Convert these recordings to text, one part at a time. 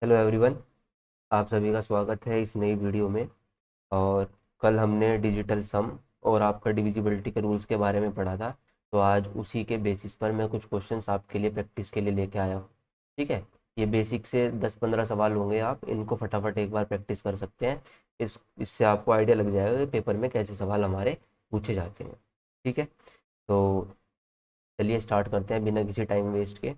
Hello everyone. आप सभी का स्वागत है इस नई वीडियो में। और कल हमने डिजिटल सम और आपका डिविजिबिलिटी के रूल्स के बारे में पढ़ा था। तो आज उसी के बेसिस पर मैं कुछ क्वेश्चंस आपके लिए प्रैक्टिस के लिए लेके आया हूँ। ठीक है। ये बेसिक से 10-15 सवाल होंगे, आप इनको फटाफट एक बार प्रैक्टिस कर सकते हैं। इससे आपको आइडिया लग जाएगा कि पेपर में कैसे सवाल हमारे पूछे जाते हैं। ठीक है। तो चलिए स्टार्ट करते हैं बिना किसी टाइम वेस्ट के।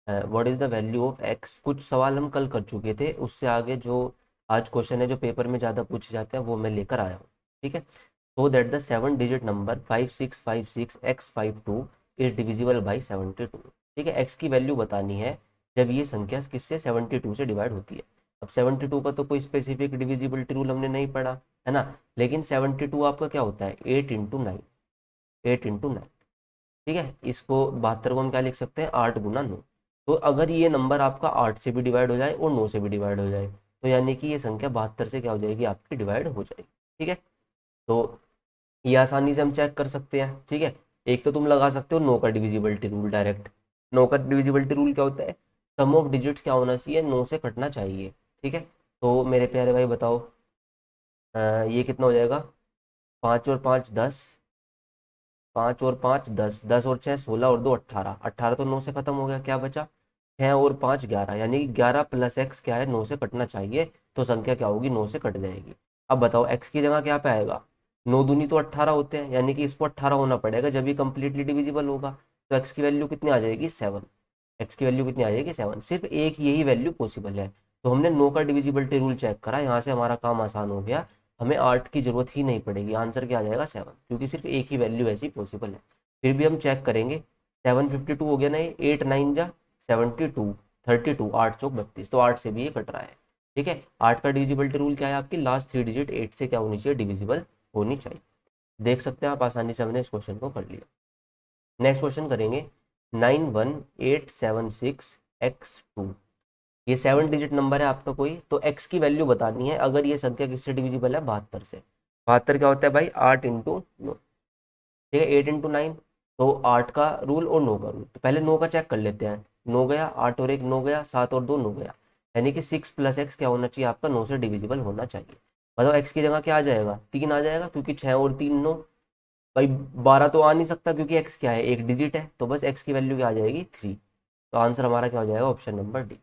What is the value of x. कुछ सवाल हम कल कर चुके थे, उससे आगे जो आज क्वेश्चन है जो पेपर में ज़्यादा पूछे जाते हैं वो मैं लेकर आया हूँ। ठीक है। So that the 7 digit number 5656x52 is divisible by 72। ठीक है, एक्स की वैल्यू बतानी है जब ये संख्या किससे 72 से डिवाइड होती है। अब 72 का तो कोई स्पेसिफिक डिविजिबिलिटी रूल हमने नहीं पढ़ा है ना, लेकिन 72 आपका क्या होता है 8 × 9। 8 × 9। ठीक है, इसको 72 को हम क्या लिख सकते हैं 8 × 9। तो अगर ये नंबर आपका 8 से भी डिवाइड हो जाए और 9 से भी डिवाइड हो जाए तो यानी कि ये संख्या 72 से क्या हो जाएगी आपकी डिवाइड हो जाएगी। ठीक है। तो ये आसानी से हम चेक कर सकते हैं। ठीक है। एक तो तुम लगा सकते हो 9 का डिविजिबिलिटी रूल डायरेक्ट। 9 का डिविजिबिलिटी रूल क्या होता है, सम ऑफ डिजिट्स क्या होना चाहिए 9 से कटना चाहिए। ठीक है। तो मेरे प्यारे भाई बताओ, ये कितना हो जाएगा, 5 और 5 10, 5 और 5 10, 10 और 6 16 और 2 18, 18 तो 9 से खत्म हो गया, क्या बचा 6 और 5 11, यानी कि 11 प्लस एक्स क्या है 9 से कटना चाहिए। तो संख्या क्या होगी 9 से कट जाएगी। अब बताओ एक्स की जगह क्या पे आएगा, 9 दूनी तो 18 होते हैं, यानी कि इसको 18 होना पड़ेगा जब ये कंप्लीटली डिविजिबल होगा। तो एक्स की वैल्यू कितनी आ जाएगी 7। एक्स की वैल्यू कितनी आ जाएगी 7। सिर्फ एक यही वैल्यू पॉसिबल है। तो हमने 9 का डिविजिबिलिटी रूल चेक करा, यहाँ से हमारा काम आसान हो गया। हमें 8 की जरूरत ही नहीं पड़ेगी, आंसर क्या आ जाएगा 7, क्योंकि सिर्फ एक ही वैल्यू ऐसी पॉसिबल है। फिर भी हम चेक करेंगे। 752 हो गया ना, ये 8 9 जा 72, 32, 8 चौक 32, तो 8 से भी ये कट रहा है। ठीक है। 8 का डिविजिबिलिटी रूल क्या है, आपकी लास्ट 3 डिजिट 8 से क्या होनी चाहिए डिविजिबल होनी चाहिए। देख सकते हैं आप, आसानी से हमने इस क्वेश्चन को कर लिया। नेक्स्ट क्वेश्चन करेंगे। 91876x2। ये 7 डिजिट नंबर है आपका कोई, तो एक्स की वैल्यू बतानी है अगर ये संख्या किससे डिविजिबल है 72 से। 72 क्या होता है भाई 8 × 9। ठीक है, 8 × 9। तो 8 का रूल और 9 का रूल, तो पहले 9 का चेक कर लेते हैं। 9 गया, 8 और 1 9 गया, 7 और 2 9 गया, यानी कि 6 + x क्या होना चाहिए आपका 9 से डिविजिबल होना चाहिए। बताओ एक्स की जगह क्या आ जाएगा 3 आ जाएगा, क्योंकि 6 और 3 9। भाई 12 तो आ नहीं सकता क्योंकि एक्स क्या है एक डिजिट है, तो बस एक्स की वैल्यू क्या आ जाएगी 3। तो आंसर हमारा क्या हो जाएगा ऑप्शन नंबर डी।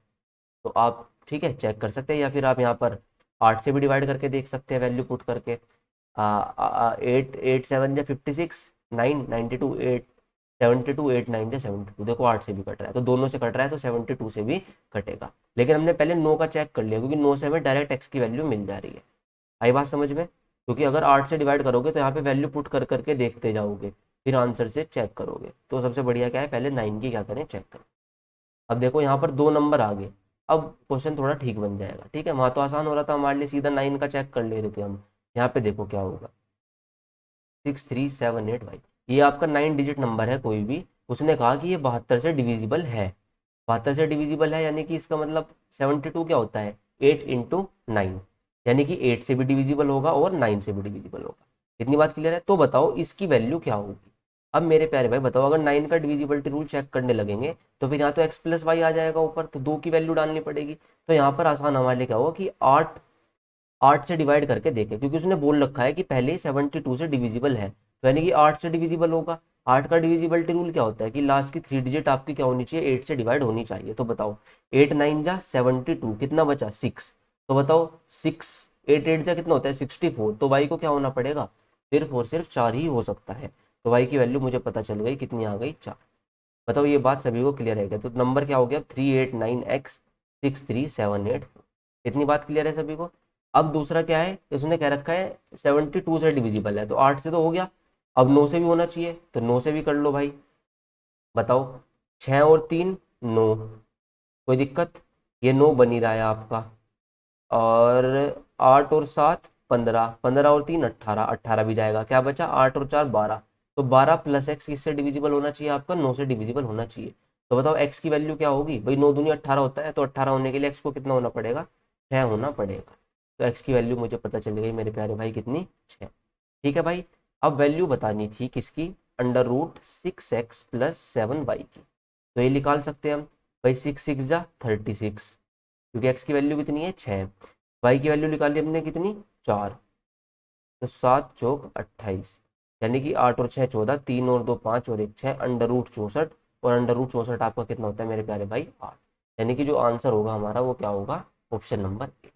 तो आप ठीक है चेक कर सकते हैं, या फिर आप यहाँ पर 8 से भी डिवाइड करके देख सकते हैं वैल्यू पुट करके। 8 8 7 जा 56, 9 92, 8 72, 8 9 जा 72, देखो 8 से भी कट रहा है तो दोनों से कट रहा है, तो 72 से भी कटेगा। लेकिन हमने पहले 9 का चेक कर लिया, क्योंकि 9 से हमें डायरेक्ट एक्स की वैल्यू मिल जा रही है। आई बात समझ में, क्योंकि अगर 8 से डिवाइड करोगे तो यहाँ पे वैल्यू पुट कर करके देखते जाओगे, फिर आंसर से चेक करोगे। तो सबसे बढ़िया क्या है, पहले 9 की क्या करें चेक करें। अब देखो यहाँ पर 2 नंबर आ गए। अब क्वेश्चन थोड़ा ठीक बन जाएगा। ठीक है, वहाँ तो आसान हो रहा था हमारे लिए, सीधा 9 का चेक कर ले रहे थे हम। यहाँ पे देखो क्या होगा 6378 भाई। ये आपका 9 डिजिट नंबर है कोई भी, उसने कहा कि ये 72 से डिविजिबल है। 72 से डिविजिबल है यानी कि इसका मतलब 72 क्या होता है 8 × 9, यानी कि 8 से भी डिविजिबल होगा और 9 से भी डिविजिबल होगा। इतनी बात क्लियर है। तो बताओ इसकी वैल्यू क्या होगी। अब मेरे प्यारे भाई बताओ, अगर 9 का डिविजिबिलिटी रूल चेक करने लगेंगे तो फिर यहाँ तो x + y आ जाएगा ऊपर, तो 2 की वैल्यू डालनी पड़ेगी। तो यहाँ पर आसान हमारे लिए क्या होगा कि 8 8 से डिवाइड करके देखें, क्योंकि उसने बोल रखा है कि पहले ही 72 से डिविजिबल है, तो यानी कि 8 से डिविजिबल होगा। 8 का डिविजिबिलिटी रूल क्या होता है कि लास्ट की 3 डिजिट आपकी क्या होनी चाहिए 8 से डिवाइड होनी चाहिए। तो बताओ 8 9 जा 72, कितना बचा 6। तो बताओ 6, 8 8 जा कितना होता है 64, तो वाई को क्या होना पड़ेगा सिर्फ और सिर्फ 4 ही हो सकता है। तो वाई की वैल्यू मुझे पता चल गई कितनी आ गई 4। बताओ ये बात सभी को क्लियर है क्या। तो नंबर क्या हो गया 389x63784। इतनी बात क्लियर है सभी को। अब दूसरा क्या है, इसने कह रखा है 72 से डिविजिबल है, तो 8 से तो हो गया, अब 9 से भी होना चाहिए, तो 9 से भी कर लो भाई। बताओ 6 और 3 9, कोई दिक्कत, ये 9 बन ही रहा है आपका। और 8 और 7 15, 15 और 3 18, 18 भी जाएगा, क्या बचा 8 और 4 12। तो 12 + x किससे डिविजिबल होना चाहिए आपका 9 से डिविजिबल होना चाहिए। तो बताओ x की वैल्यू क्या होगी भाई, 9 दूनी 18 होता है, तो 18 होने के लिए x को कितना होना पड़ेगा 6 होना पड़ेगा। तो x की वैल्यू मुझे पता चल गई मेरे प्यारे भाई कितनी 6। ठीक है भाई। अब वैल्यू बतानी थी किसकी, √6x + 7y की। तो ये निकाल सकते हैं हम भाई, 6 6 जा 36, क्योंकि x की वैल्यू कितनी है 6, y की वैल्यू निकाली हमने कितनी 4, तो 7 चौक 28, यानी कि 8 और 6 14, 3 और 2 5 और 1 6, अंडर रूट 64, और अंडर रूट 64 आपका कितना होता है मेरे प्यारे भाई 8, यानी कि जो आंसर होगा हमारा वो क्या होगा ऑप्शन नंबर ए।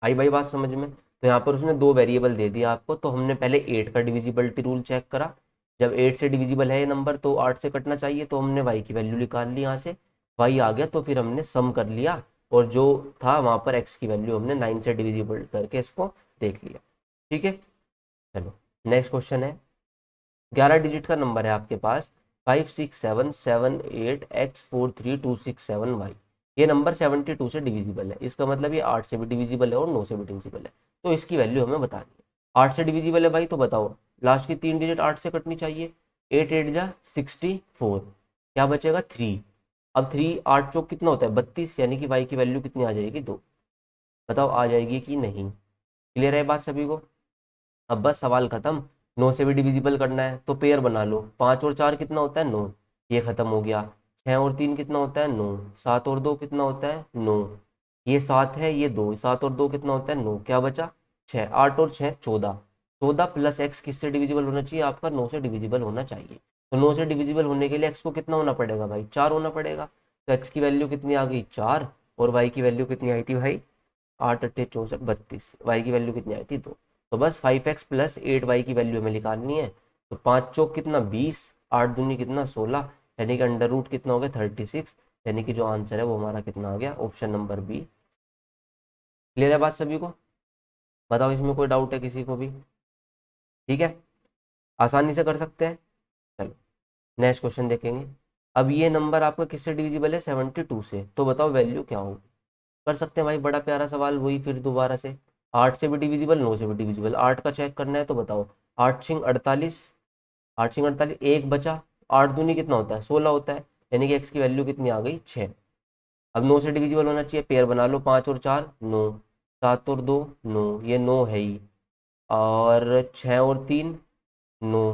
आई भाई बात समझ में। तो यहाँ पर उसने दो वेरिएबल दे दिया आपको, तो हमने पहले 8 का डिविजिबिलिटी रूल चेक करा, जब 8 से डिविजिबल है ये नंबर तो 8 से कटना चाहिए, तो हमने y की वैल्यू निकाल ली, यहाँ से y आ गया, तो फिर हमने सम कर लिया, और जो था वहाँ पर x की वैल्यू हमने 9 से डिविजिबल करके इसको देख लिया। ठीक है, चलो नेक्स्ट क्वेश्चन है, 11 डिजिट का नंबर है आपके पास 567778x43267y, ये नंबर 72 से डिविजिबल है, इसका मतलब ये 8 से भी डिविजिबल है और 9 से भी डिविजिबल है, तो इसकी वैल्यू हमें बतानी है। 8 से डिविजिबल है भाई, तो बताओ लास्ट की 3 डिजिट 8 से कटनी चाहिए, 8 8 जा 64, क्या बचेगा 3, अब 3 8 चौक कितना होता है 32, यानी कि y की वैल्यू कितनी आ जाएगी 2, बताओ आ जाएगी कि नहीं। क्लियर है बात सभी को। अब बस सवाल खत्म, 9 से भी डिविजिबल करना है तो पेयर बना लो, 5 और 4 कितना होता है 9, ये खत्म हो गया, 6 और 3 कितना होता है 9, 7 और 2 कितना होता है 9, ये 7 है ये 2, 7 और 2 कितना होता है 9, क्या बचा 6, 8 और 6 14, 14 प्लस एक्स किससे डिविजिबल होना चाहिए आपका 9 से डिविजिबल होना चाहिए, तो 9 से डिविजिबल होने के लिए एक्स को कितना होना पड़ेगा भाई 4 होना पड़ेगा, तो एक्स की वैल्यू कितनी आ गई 4, और वाई की वैल्यू कितनी आई थी भाई 8 8 64 32, वाई की वैल्यू कितनी आई थी 2, तो बस 5x प्लस 8y की वैल्यू हमें निकालनी है, तो 5 चौक कितना 20, 8 दूनी कितना 16, यानी कि अंडर रूट कितना हो गया 36, यानी कि जो आंसर है वो हमारा कितना आ गया ऑप्शन नंबर बी। क्लियर है बात सभी को, बताओ इसमें कोई डाउट है किसी को भी। ठीक है, आसानी से कर सकते हैं। चलो नेक्स्ट क्वेश्चन देखेंगे, अब ये नंबर आपका किससे डिविजिबल है 72 से, तो बताओ वैल्यू क्या होगी। कर सकते हैं भाई, बड़ा प्यारा सवाल, वही फिर दोबारा से, 8 से भी डिविजिबल 9 से भी डिविजिबल, 8 का चेक करना है, तो बताओ 8 छिंग 48, 8 छिंग 48 एक बचा, 8 दूनी कितना होता है 16 होता है, यानी कि एक्स की वैल्यू कितनी आ गई 6, अब 9 से डिविजिबल होना चाहिए, पेयर बना लो, 5 और 4 9, 7 और 2 9, ये 9 है ही, और 6 और 3 9,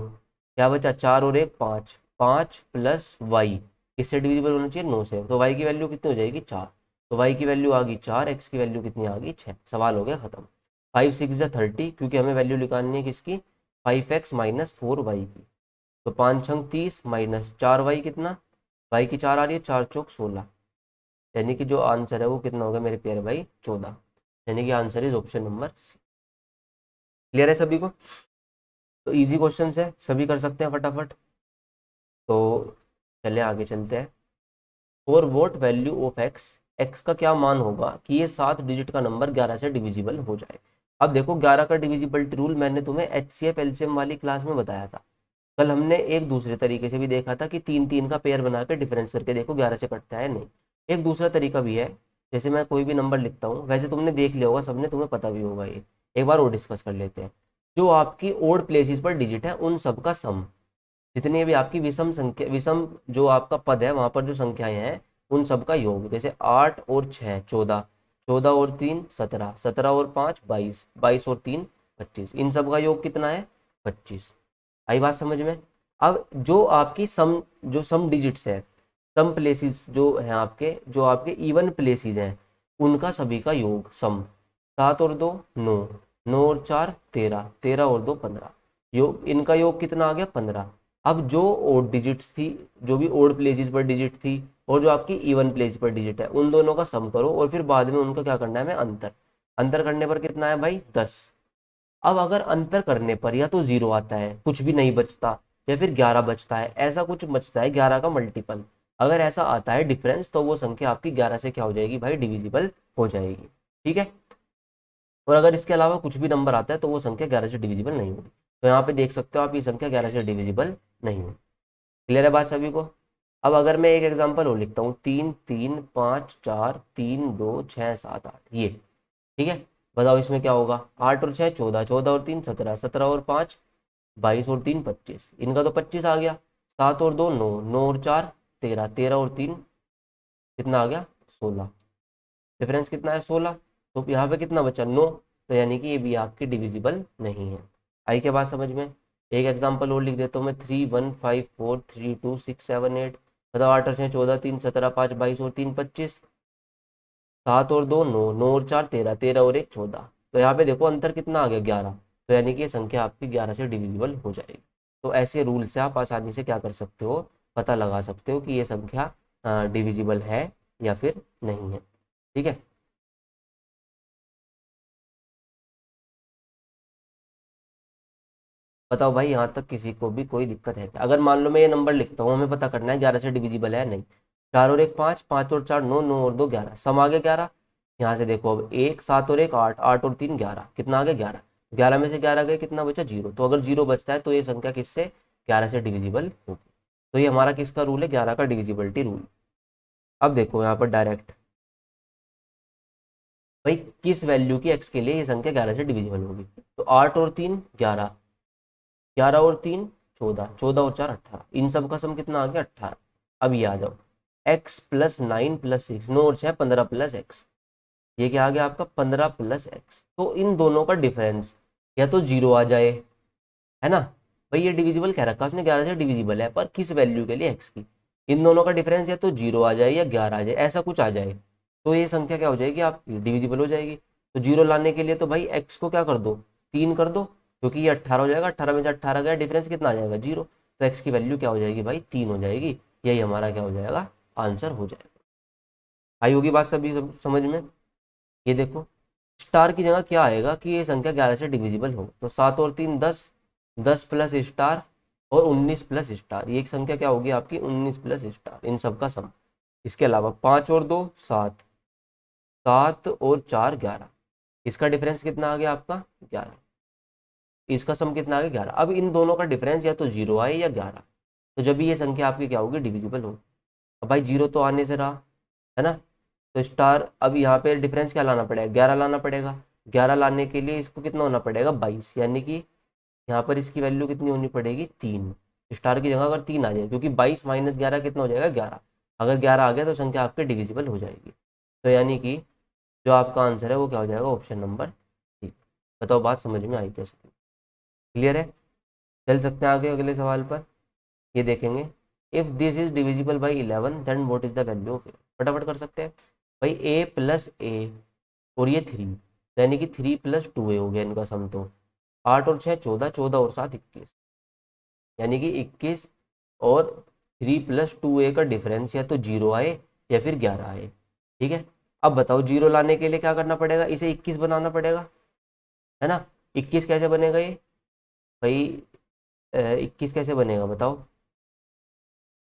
क्या बचा 4 और 1 5, 5 प्लस वाई किससे डिविजिबल होना चाहिए 9 से, तो वाई की वैल्यू कितनी हो जाएगी 4, तो वाई की वैल्यू आ गई 4, एक्स की वैल्यू कितनी आ गई 6, सवाल हो गया खत्म। 5 6 या 30, क्योंकि हमें वैल्यू निकालनी है किसकी 5x माइनस 4y की, तो 5 छंग 30 माइनस 4y कितना, वाई की 4 आ रही है 4 चौक 16, यानी कि जो आंसर है वो कितना होगा मेरे प्यारे भाई 14, यानी कि answer is option number C. Clear है सभी को, तो इजी क्वेश्चन है, सभी कर सकते हैं फटाफट। तो चलिए आगे चलते हैं, for what value of x, x का क्या मान होगा कि ये 7 डिजिट का नंबर 11 से डिविजिबल हो जाए। अब देखो 11 का डिविजिबिलिटी रूल मैंने तुम्हें HCF एलसीएम वाली क्लास में बताया था, कल हमने एक दूसरे तरीके से भी देखा था कि 3 3 का पेयर बना के डिफरेंस करके देखो 11 से कटता है नहीं। एक दूसरा तरीका भी है, जैसे मैं कोई भी नंबर लिखता हूँ, वैसे तुमने देख लिया होगा सबने, तुम्हें पता भी होगा, ये एक बार और डिस्कस कर लेते हैं, जो आपकी ओड प्लेसेस पर डिजिट है उन सब का सम, जितनी भी आपकी विषम संख्या, विषम जो आपका पद है वहां पर जो संख्याएं हैं उन सब का योग, जैसे 8 और 6 14, 14 और 3 17, 17 और 5 22, 22 और 3 25, इन सब का योग कितना है 25। आई बात समझ में। अब जो आपकी सम, जो सम डिजिट्स है, सम प्लेसेस जो हैं आपके, जो आपके इवन प्लेसेस हैं उनका सभी का योग सम, 7 और 2 9, 9 और 4 13, 13 और 2 15, योग इनका योग कितना आ गया 15। अब जो ओड डिजिट्स थी, जो भी ओड प्लेसेस पर डिजिट थी और जो आपकी इवन प्लेस पर डिजिट है उन दोनों का सम करो, और फिर बाद में उनका क्या करना है हमें अंतर, अंतर करने पर कितना है भाई 10। अब अगर अंतर करने पर या तो 0 आता है, कुछ भी नहीं बचता, या फिर 11 बचता है, ऐसा कुछ बचता है 11 का मल्टीपल, अगर ऐसा आता है डिफरेंस, तो वो संख्या आपकी 11 से क्या हो जाएगी भाई डिविजिबल हो जाएगी। ठीक है, और अगर इसके अलावा कुछ भी नंबर आता है तो वो संख्या 11 से डिविजिबल नहीं होगी, तो यहाँ पे देख सकते हो आप ये संख्या 11 से डिविजिबल नहीं होगी। क्लियर है बात सभी को। अब अगर मैं एक एग्जांपल और लिखता हूँ 3 3 5 4 3 2 6 7 8, ये ठीक है, बताओ इसमें क्या होगा, 8 और 6 14, 14 और 3 17, 17 और 5 22 और 3 25, इनका तो 25 आ गया, 7 और 2 9, 9 और 4 13, 13 और 3 कितना आ गया 16, डिफरेंस कितना है 16, तो यहाँ पे कितना बचा 9, तो यानी कि ये भी आपकी डिविजिबल नहीं है। आई के बात समझ में। एक एग्जांपल और लिख देता हूँ मैं, 3 1 5 4 3 2 6 7 8, बताओ 8 और 6 14, 3 17, 5 22 और 3 25, 7 और 2 9, 9 और 4 13, 13 और 1 14। तो यहाँ पे देखो अंतर कितना आ गया 11। तो यानी कि ये संख्या आपकी 11 से डिविजिबल हो जाएगी। तो ऐसे रूल से आप आसानी से क्या कर सकते हो, पता लगा सकते हो कि ये संख्या डिविजिबल है या फिर नहीं है। ठीक है। बताओ भाई, यहाँ तक किसी को भी कोई दिक्कत है क्या? अगर मान लो मैं ये नंबर लिखता हूँ, हमें पता करना है 11 से डिविजिबल है नहीं। 4 और 1 5, 5 और 4 9, 9 और 2 11, सम आ गया 11। यहाँ से देखो अब 1 7 और 1 8, 8 और 3 11, कितना आ गया 11। 11 में से 11 गए, कितना बचा 0। तो अगर 0 बचता है तो ये संख्या किससे 11 से डिविजिबल होगी। तो ये हमारा किसका रूल है, 11 का डिविजिबिलिटी रूल। अब देखो यहाँ पर डायरेक्ट भाई किस वैल्यू की x के लिए ये संख्या 11 से डिविजिबल होगी। तो 8 और 3 11, 11 और 3 14, 14 और 4 18, इन सब का सम कितना आ गया 18। अब ये आ जाओ x प्लस 9 प्लस 6, 9 और 6 15 प्लस x, ये क्या आ गया आपका 15 प्लस x। तो इन दोनों का डिफरेंस या तो जीरो आ जाए, है ना। भाई ये डिविजिबल कह रखा है उसने, 11 से डिविजिबल है, पर किस वैल्यू के लिए x की। इन दोनों का डिफरेंस या तो जीरो आ जाए या 11 आ जाए, ऐसा कुछ आ जाए तो ये संख्या क्या हो जाएगी आपकी डिविजिबल हो जाएगी। तो जीरो लाने के लिए तो भाई x को क्या कर दो, 3 कर दो, क्योंकि ये 18 हो जाएगा, 18 में से 18 गया, डिफरेंस कितना आ जाएगा 0। तो x की वैल्यू क्या हो जाएगी भाई 3 हो जाएगी। यही हमारा क्या हो जाएगा, आंसर हो जाएगा। आई होगी बात सभी समझ में। ये देखो स्टार की जगह क्या आएगा कि ये संख्या 11 से डिविजिबल हो, तो 7 और 3 10, 10 प्लस स्टार और 19 प्लस स्टार, ये एक संख्या क्या होगी आपकी 19 प्लस स्टार, इन सब का सम। इसके अलावा 5 और 2 7, 7 और 4 11, इसका डिफरेंस कितना आ गया आपका 11, इसका सम कितना आ गया 11। अब इन दोनों का डिफरेंस या तो जीरो आए या 11, तो जब भी ये संख्या आपकी क्या होगी डिविजिबल होगी। अब भाई जीरो तो आने से रहा, है ना। तो स्टार अब यहाँ पे डिफरेंस क्या लाना पड़ेगा, 11 लाना पड़ेगा। 11 लाने के लिए इसको कितना होना पड़ेगा 22, यानी कि यहाँ पर इसकी वैल्यू कितनी होनी पड़ेगी 3। स्टार की जगह अगर 3 आ जाए, क्योंकि 22 माइनस 11 कितना हो जाएगा 11, अगर 11 आ गया तो संख्या आपके डिविजिबल हो जाएगी। तो यानी कि जो आपका आंसर है वो क्या हो जाएगा, ऑप्शन नंबर सी। बताओ बात समझ में आई क्या सभी, क्लियर है। चल सकते हैं आगे अगले सवाल पर। ये देखेंगे if this is divisible by 11 then what is the value of a. फटाफट कर सकते हैं भाई, ए प्लस ए और ये 3, यानी कि 3 प्लस 2 ए हो गया इनका सम। तो 8 और 6 14, 14 और 7 21, यानी कि 21 और 3 प्लस 2 ए का डिफरेंस या तो जीरो आए या फिर 11 आए। ठीक है। अब बताओ जीरो लाने के लिए क्या करना पड़ेगा, इसे 21 बनाना पड़ेगा, है ना। 21 कैसे बनेगा ये भाई, 21 कैसे बनेगा बताओ।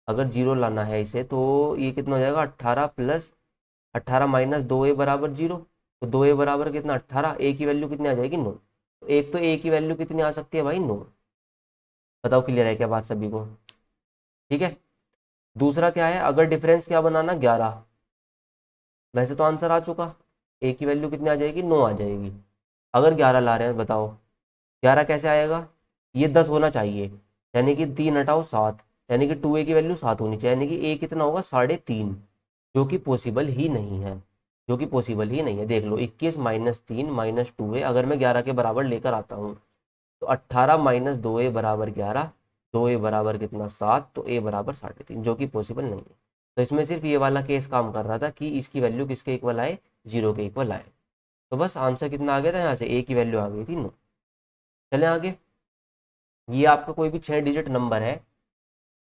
अगर जीरो लाना है इसे तो ये कितना हो जाएगा 18 प्लस 18 माइनस 2 ए बराबर जीरो। तो 2 ए बराबर कितना 18, ए की वैल्यू कितनी आ जाएगी 9। तो एक तो ए की वैल्यू कितनी आ सकती है भाई 9। बताओ क्लियर है क्या बात सभी को। ठीक है। दूसरा क्या है, अगर डिफरेंस क्या बनाना 11, वैसे तो आंसर आ चुका, ए की वैल्यू कितनी आ जाएगी 9 आ जाएगी। अगर 11 ला रहे हैं बताओ 11 कैसे आएगा, ये 10 होना चाहिए, यानी कि 3 हटाओ 7, यानी कि 2 ए की वैल्यू 7 होनी चाहिए, यानी कि ए कितना होगा 3.5, जो कि पॉसिबल ही नहीं है, जो कि पॉसिबल ही नहीं है। देख लो 21 माइनस 3 माइनस 2 ए, अगर मैं 11 के बराबर लेकर आता हूँ तो 18 माइनस 2 ए बराबर 11, 2 ए बराबर कितना 7, तो ए बराबर 3.5, जो कि पॉसिबल नहीं है। तो इसमें सिर्फ ये वाला केस काम कर रहा था कि इसकी वैल्यू किसके इक्वल आए, जीरो के इक्वल आए। तो बस आंसर कितना आ गया था यहाँ से, ए की वैल्यू आ गई थी 9। चलें आगे। ये आपका कोई भी 6 डिजिट नंबर है,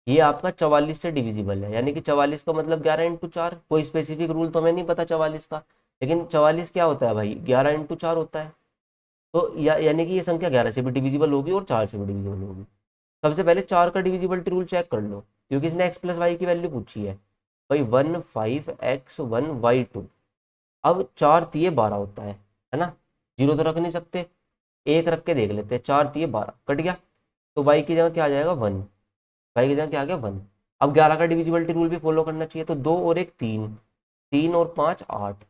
ये आपका 44 से डिविजिबल है, यानी कि 44 का मतलब 11 × 4, कोई स्पेसिफिक रूल तो हमें नहीं पता 44 का, लेकिन 44 क्या होता है भाई 11 × 4 होता है। तो यानी कि ये संख्या 11 से भी डिविजिबल होगी और 4 से भी डिविजिबल होगी। सबसे पहले 4 का डिविजिबिलिटी रूल चेक कर लो, क्योंकि इसने x प्लस वाई की वैल्यू पूछी है भाई 15x1y2। अब 4×3 = 12 होता है ना। जीरो तो रख नहीं सकते, एक रख के देख लेते हैं, 4×3 = 12 कट गया, तो y की जगह क्या आ जाएगा 1, y की जगह क्या आ गया 1। अब 11 का डिविजिबिलिटी रूल भी फॉलो करना चाहिए, तो 2 और 1 3, 3 और 5 8,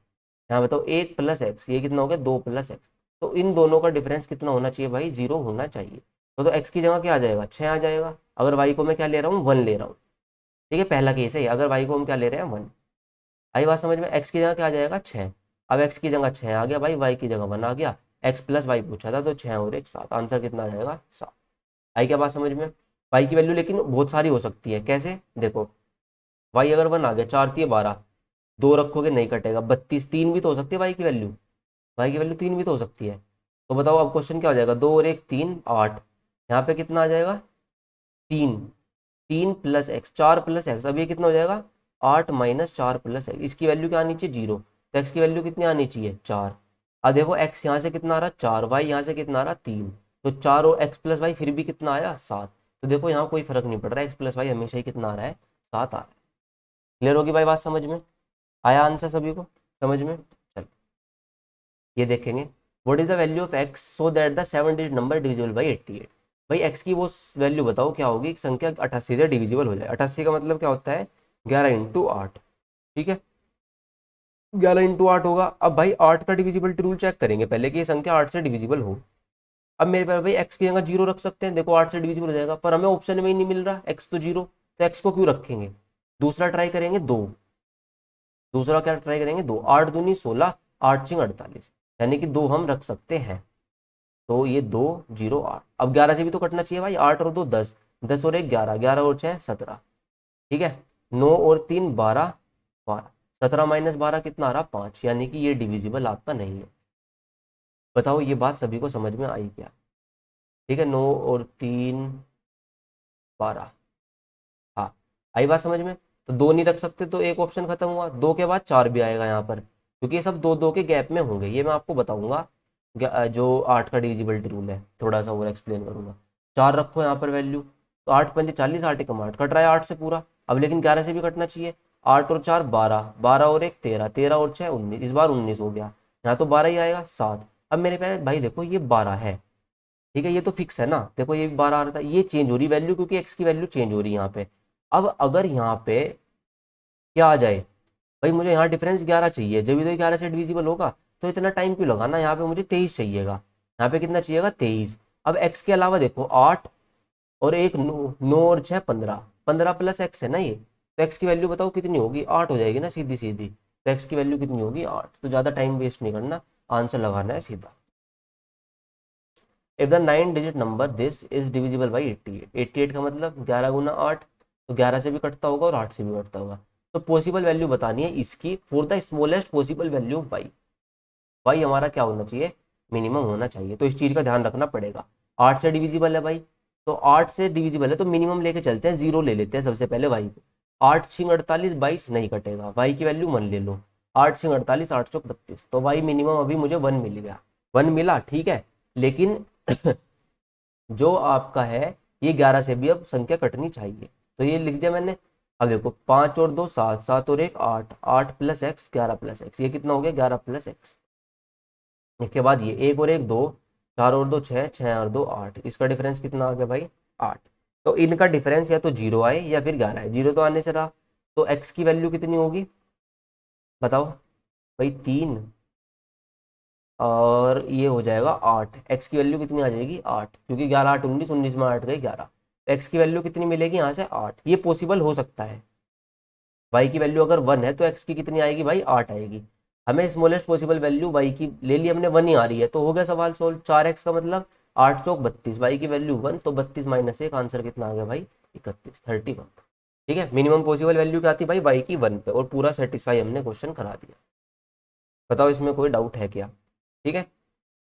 यहाँ बताओ 1 प्लस एक्स, ये कितना हो गया 2 प्लस एक्स। तो इन दोनों का डिफरेंस कितना होना चाहिए भाई 0 होना चाहिए। तो x की जगह क्या आ जाएगा 6 आ जाएगा, अगर y को मैं क्या ले रहा हूँ 1 ले रहा हूँ। ठीक है, पहला केस है, अगर y को हम क्या ले रहे हैं 1। आई बात समझ में, x की जगह क्या आ जाएगा 6। अब x की जगह 6 आ गया भाई, y की जगह 1 आ गया, x प्लस वाई पूछा था तो 6 और 1 7, आंसर कितना आ जाएगा 7। आई क्या बात समझ में। y की वैल्यू लेकिन बहुत सारी हो सकती है, कैसे देखो y अगर 1 आ गया, 4×3 = 12, दो रखोगे नहीं कटेगा। 32 तीन भी तो हो सकती है वाई की वैल्यू, वाई की वैल्यू तीन भी तो हो सकती है। तो बताओ अब क्वेश्चन क्या हो जाएगा, दो और एक तीन, आठ। यहाँ पे कितना आ जाएगा, तीन, तीन प्लस एक्स, चार प्लस एक्स। अब ये कितना हो जाएगा, आठ माइनस चार प्लस एक्स। इसकी वैल्यू क्या आनी चाहिए, जीरो। तो एक्स की वैल्यू कितनी आनी चाहिए, चार। अब देखो एक्स यहाँ से कितना आ रहा, चार, वाई यहाँ से कितना आ रहा, तीन। तो चार और एक्स प्लस वाई फिर भी कितना आया, सात। तो देखो यहाँ कोई फर्क नहीं पड़ रहा है, एक्स प्लस वाई हमेशा ही कितना आ रहा है, सात आ रहा है। क्लियर होगी भाई बात, समझ में आया आंसर सभी को, समझ में। चल ये देखेंगे, what is the value of x so that the seven digit number divisible by 88। भाई एक्स की वो वैल्यू बताओ क्या होगी, एक संख्या 88 से डिविजिबल हो जाए। 88 का मतलब क्या होता है, 11 × 8। ठीक है, 11 × 8 होगा। अब भाई 8 का डिविजिबिलिटी रूल चेक करेंगे पहले कि ये संख्या 8 से डिविजिबल हो। अब मेरे पास भाई एक्स की जगह जीरो रख सकते हैं, देखो 8 से डिविजिबल हो जाएगा, पर हमें ऑप्शन में ही नहीं मिल रहा एक्स तो जीरो। तो एक्स को क्यों रखेंगे, दूसरा ट्राई करेंगे, दो। दूसरा क्या ट्राई करेंगे, दो, आठ दूनी 16, आठ छिंग 48, यानी कि दो हम रख सकते हैं। तो ये दो, जीरो, आठ। अब 11 से भी तो कटना चाहिए भाई, आठ और दो 10, 10 और एक 11, 11 और 6 17। ठीक है, 9 और 3 12, 12, 17 माइनस 12 कितना आ रहा, 5, यानी कि ये डिविजिबल आपका नहीं है। बताओ ये बात सभी को समझ में आई क्या। ठीक है, 9 और 3 12, हाँ आई बात समझ में। तो दो नहीं रख सकते तो एक ऑप्शन खत्म हुआ, दो के बाद चार भी आएगा यहाँ पर, क्योंकि ये सब दो दो के गैप में होंगे। ये मैं आपको बताऊंगा जो 8 का डिविजिबिलिटी रूल है, थोड़ा सा और एक्सप्लेन करूंगा। चार रखो यहाँ पर वैल्यू, तो 8×5 = 40, 8 एकम 8 कट रहा है 8 से पूरा। अब लेकिन 11 से भी कटना चाहिए, 8 और 4 12, 12 और एक 13, 13 और 6 19, इस बार 19 हो गया। यहाँ तो 12 ही आएगा, 7। अब मेरे पास भाई देखो ये 12 है, ठीक है, ये तो फिक्स है ना, देखो ये भी 12 आ रहा था, ये चेंज हो रही वैल्यू क्योंकि एक्स की वैल्यू चेंज हो रही है यहाँ पे। अब अगर यहाँ पे क्या आ जाए, भाई मुझे यहाँ डिफरेंस 11 चाहिए, जब भी तो 11 से डिविजिबल होगा, तो इतना टाइम क्यों लगाना, यहाँ पे मुझे 23 चाहिएगा। यहाँ पे कितना चाहिएगा, 23। अब एक्स के अलावा देखो 8 और एक 9, 9 और 6 15, 15 प्लस एक्स है ना ये। तो एक्स की वैल्यू बताओ कितनी होगी, 8 हो जाएगी ना सीधी सीधी। तो एक्स की वैल्यू कितनी होगी, 8। तो ज़्यादा टाइम वेस्ट नहीं करना, आंसर लगाना है सीधा। If the 9 digit number this is divisible by 88, 88 का मतलब 11 × 8, तो 11 से भी कटता होगा और 8 से भी कटता होगा। तो पॉसिबल वैल्यू बतानी है इसकी for the smallest possible value of Y. Y हमारा क्या होना चाहिए, मिनिमम होना चाहिए, तो इस चीज़ का ध्यान रखना पड़ेगा। 8 से डिविजिबल है भाई, तो 8 से डिविजिबल है तो मिनिमम लेके चलते हैं, जीरो ले लेते हैं सबसे पहले वाई को। 8×6 = 48, 22 नहीं कटेगा, वाई की वैल्यू 1 ले लो। 8×6 = 48, 8×4 = 32, तो वाई मिनिमम अभी मुझे 1 मिल गया, 1 मिला, ठीक है। लेकिन जो आपका है ये 11 से भी अब संख्या कटनी चाहिए, तो ये लिख दिया मैंने। अब देखो 5 और 2 7, 7 और एक 8, 8 प्लस एक्स 11 प्लस एक्स, ये कितना हो गया, 11 प्लस एक्स। इसके बाद ये एक और एक दो, 4 और 2 6, 6 और 2 8, इसका डिफरेंस कितना आ गया भाई, 8। तो इनका डिफरेंस या तो जीरो आए या फिर 11 है, जीरो तो आने से रहा। तो एक्स की वैल्यू कितनी होगी बताओ भाई, 3, और ये हो जाएगा 8। एक्स की वैल्यू कितनी आ जाएगी, 8, क्योंकि 11 8 19, 19 में 8 गए 11। तो एक्स की वैल्यू कितनी मिलेगी यहाँ से, 8। ये पॉसिबल हो सकता है, वाई की वैल्यू अगर 1 है तो एक्स की कितनी आएगी भाई, 8 आएगी। हमें स्मॉलेस्ट पॉसिबल वैल्यू वाई की ले ली हमने, 1 ही आ रही है, तो हो गया सवाल सोल्व। 4x का मतलब 8×4 = 32, वाई की वैल्यू 1, तो 32 माइनस 1, आंसर कितना आ गया भाई, 31, 31। ठीक है, मिनिमम पॉसिबल वैल्यू क्या थी भाई, वाई की 1 पे, और पूरा सेटिस्फाई हमने क्वेश्चन करा दिया। बताओ इसमें कोई डाउट है क्या। ठीक है,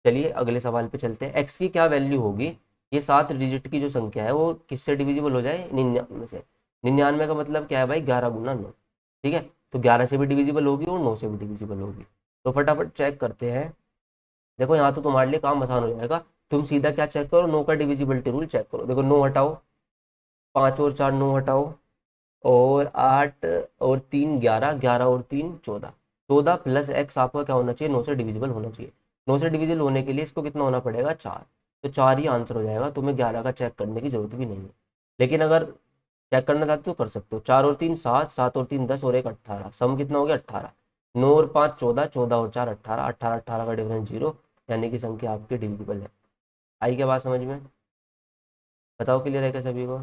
चलिए अगले सवाल पे चलते हैं। एक्स की क्या वैल्यू होगी, ये 7 डिजिट की जो संख्या है वो किससे डिविजिबल हो जाए, 99 से। 99 का मतलब क्या है भाई, 11 × 9। ठीक है, तो 11 से भी डिविजिबल होगी और 9 से भी डिविजिबल होगी। तो फटाफट चेक करते हैं। देखो यहाँ तो तुम्हारे लिए काम आसान हो जाएगा, तुम सीधा क्या चेक करो, 9 का डिविजिबिलिटी रूल चेक करो। देखो 9 हटाओ, 5 और 4 9 हटाओ, और 8 और 3 11, 11 और 3 14, 14 प्लस एक्स आपका क्या होना चाहिए, 9 से डिविजिबल होना चाहिए। 9 से डिविजिबल होने के लिए इसको कितना होना पड़ेगा, 4। तो 4 ही आंसर हो जाएगा, तुम्हें 11 का चेक करने की जरूरत भी नहीं है। लेकिन अगर चेक करना चाहते हो कर सकते हो। 4 और 3 7, 7 और 3 10, और एक 18, सम कितना हो गया, 18। 9 और 5 14, 14 और 4 18, 18 18 का डिफरेंस 0, यानी कि संख्या आपकी डिविजिबल है। आई क्या बात समझ में, बताओ क्लियर है क्या सभी को।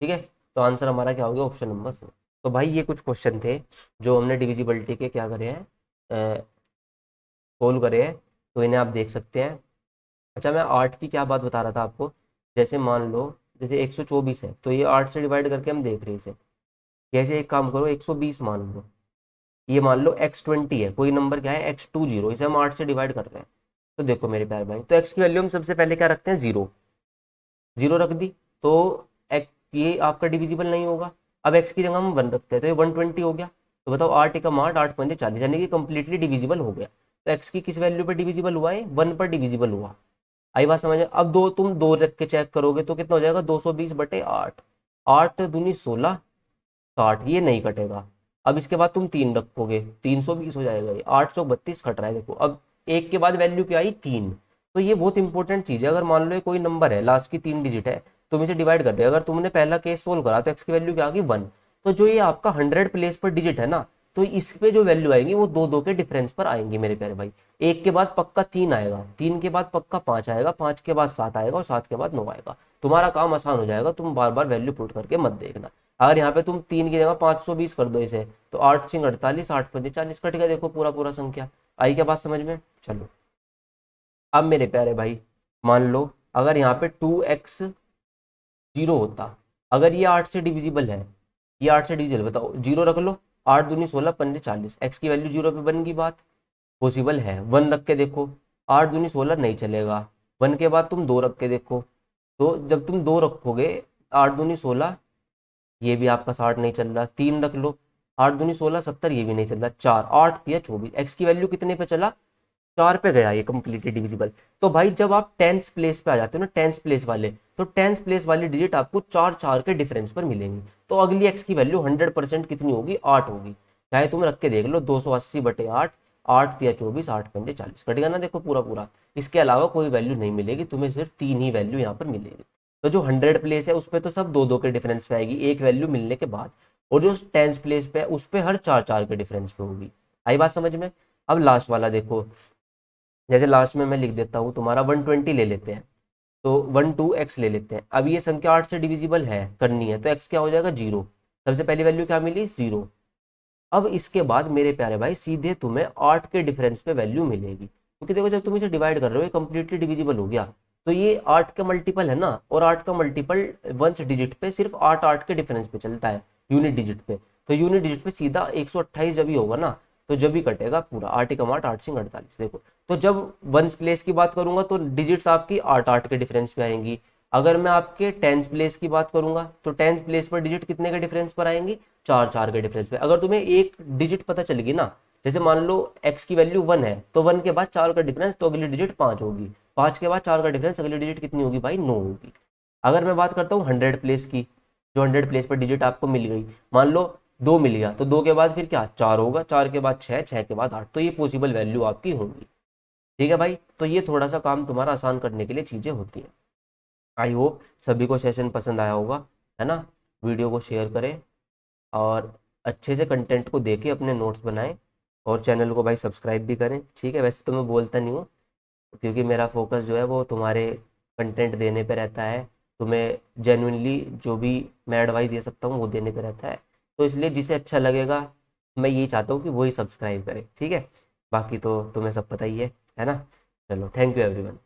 ठीक है, तो आंसर हमारा क्या हो गया, ऑप्शन नंबर 4। तो भाई ये कुछ क्वेश्चन थे जो हमने डिविजिबिलिटी के क्या करे हैं, सोल्व करे हैं, तो इन्हें आप देख सकते हैं। अच्छा, मैं 8 की क्या बात बता रहा था आपको, जैसे मान लो जैसे 124 है, तो ये 8 से डिवाइड करके हम देख रहे हैं इसे। जैसे एक काम करो, 120 मान लो, ये मान लो x20 है, कोई नंबर क्या है x20, इसे हम 8 से डिवाइड कर रहे हैं। तो देखो मेरे प्यारे भाई, तो x की वैल्यू हम सबसे पहले क्या रखते हैं, 0, 0 रख दी। तो ये आपका डिविजिबल नहीं होगा। अब x की जगह हम 1 रखते हैं, तो ये 120 हो गया। तो बताओ 8 एकम 8, 8 पंजे 40, यानी कि कंप्लीटली डिविजिबल हो गया। तो x की किस वैल्यू पर डिविजिबल हुआ है, 1 पर डिविजिबल हुआ। आई बात समझ में? अब दो, तुम दो रख के चेक करोगे तो कितना हो जाएगा, 220/8, 8 दूनी 16, 60, ये नहीं कटेगा। अब इसके बाद तुम 3 रखोगे, 320 हो जाएगा, ये 8 चौक 32 कट रहा है। देखो अब एक के बाद वैल्यू क्या आई, 3। तो ये बहुत इंपॉर्टेंट चीज है। अगर मान लो ये कोई नंबर है, लास्ट की 3 डिजिट है, तुम इसे डिवाइड कर रहे हो, अगर तुमने पहला केस सोल्व करा तो एक्स की वैल्यू क्या आ गई, 1। तो जो ये आपका 100 प्लेस पर डिजिट है ना, तो इस पे जो वैल्यू आएंगी वो दो दो के डिफरेंस पर आएंगी मेरे प्यारे भाई। एक के बाद पक्का 3 आएगा, 3 के बाद पक्का 5 आएगा, 5 के बाद 7 आएगा, और 7 के बाद 9 आएगा। तुम्हारा काम आसान हो जाएगा, तुम बार बार वैल्यू पुट करके मत देखना। अगर यहाँ पे तुम 3 की जगह 520 कर दो इसे, तो 8 × 48, 8 × 45 कट गया। देखो पूरा पूरा संख्या आई क्या बात समझ में? चलो अब मेरे प्यारे भाई, मान लो अगर यहाँ पे 2x 0 होता, अगर ये 8 से डिविजिबल है, ये 8 से डिविजिबल, बताओ 0 रख लो, 8 दूनी 16, पंजे 40, एक्स की वैल्यू 0 पे बन गई बात। पॉसिबल है, 1 रख के देखो, 8 दूनी 16 नहीं चलेगा। 1 के बाद तुम 2 रख के देखो, तो जब तुम 2 रखोगे, 8 दूनी 16, ये भी आपका 60 नहीं चल रहा। 3 रख लो, 8 दूनी 16, 70, ये भी नहीं चल रहा। 4, 8 × 3 = 24, एक्स की वैल्यू कितने पे चला, 4 पे गया, ये कंप्लीटली डिविजिबल। तो भाई जब आप टेंस प्लेस पे आ जाते हो ना, टेंस प्लेस वाले, तो टेंस प्लेस वाली डिजिट आपको 4 4 के डिफरेंस पर मिलेंगी। तो अगली एक्स की वैल्यू 100% कितनी होगी, 8 होगी। चाहे तुम रख के देख लो, 280/8, 8 × 3 = 24, 8 × 5 = 40, कटेगा ना। देखो पूरा पूरा, इसके अलावा कोई वैल्यू नहीं मिलेगी तुम्हें, सिर्फ 3 ही वैल्यू यहाँ पर मिलेगी। तो जो 100 प्लेस है उस पर तो सब दो दो के डिफरेंस पे आएगी एक वैल्यू मिलने के बाद, और जो टेंस प्लेस पे है उस पर हर 4 4 के डिफरेंस पे होगी। आई बात समझ में? अब लास्ट वाला देखो, जैसे लास्ट में मैं लिख देता हूँ तुम्हारा 120 ले लेते हैं, तो 12x ले लेते हैं। अब ये संख्या 8 से डिविजिबल है, करनी है, तो x क्या हो जाएगा, 0। सबसे पहली वैल्यू क्या मिली, 0। अब इसके बाद मेरे प्यारे भाई सीधे तुम्हें 8 के डिफरेंस पे वैल्यू मिलेगी, क्योंकि देखो जब तुम इसे डिवाइड कर रहे हो ये कंप्लीटली डिविजिबल हो गया। तो ये 8 का मल्टीपल है ना, और 8 का मल्टीपल वंस डिजिट पे सिर्फ 8 8 के डिफरेंस पे चलता है, यूनिट डिजिट पे। तो यूनिट डिजिट पे सीधा 128 जब ही होगा ना, तो जब भी कटेगा पूरा 8 × 8, 8 × 48। देखो, तो जब वंस प्लेस की बात करूंगा तो डिजिट्स आपकी 8 8 के डिफरेंस पे आएंगी। अगर मैं आपके टेंस प्लेस की बात करूंगा तो टेंस प्लेस पर डिजिट कितने के डिफरेंस पर आएंगी, 4 4 के डिफरेंस पे। अगर तुम्हें एक डिजिट पता चलेगी ना, जैसे मान लो x की वैल्यू 1 है, तो 1 के बाद 4 का डिफरेंस, तो अगली डिजिट 5 होगी। 5 के बाद 4 का डिफरेंस, अगली डिजिट कितनी होगी भाई, 9 होगी। अगर मैं बात करता हूँ 100 प्लेस की, जो 100 प्लेस पर डिजिट आपको मिल गई, मान लो 2 मिल गया, तो 2 के बाद फिर क्या, 4 होगा, 4 के बाद 6, 6 के बाद 8, तो ये पॉसिबल वैल्यू आपकी होंगी। ठीक है भाई, तो ये थोड़ा सा काम तुम्हारा आसान करने के लिए चीज़ें होती हैं। आई होप सभी को सेशन पसंद आया होगा, है ना। वीडियो को शेयर करें, और अच्छे से कंटेंट को देखें, अपने नोट्स बनाएं, और चैनल को भाई सब्सक्राइब भी करें। ठीक है, वैसे तो मैं बोलता नहीं हूँ, क्योंकि मेरा फोकस जो है वो तुम्हारे कंटेंट देने पे रहता है, तुम्हें जेन्युइनली जो भी मैं एडवाइस दे सकता हूँ वो देने पे रहता है। तो इसलिए जिसे अच्छा लगेगा, मैं यही चाहता हूँ कि वही सब्सक्राइब करे। ठीक है, बाकी तो तुम्हें सब पता ही है ना। चलो, थैंक यू एवरीवन।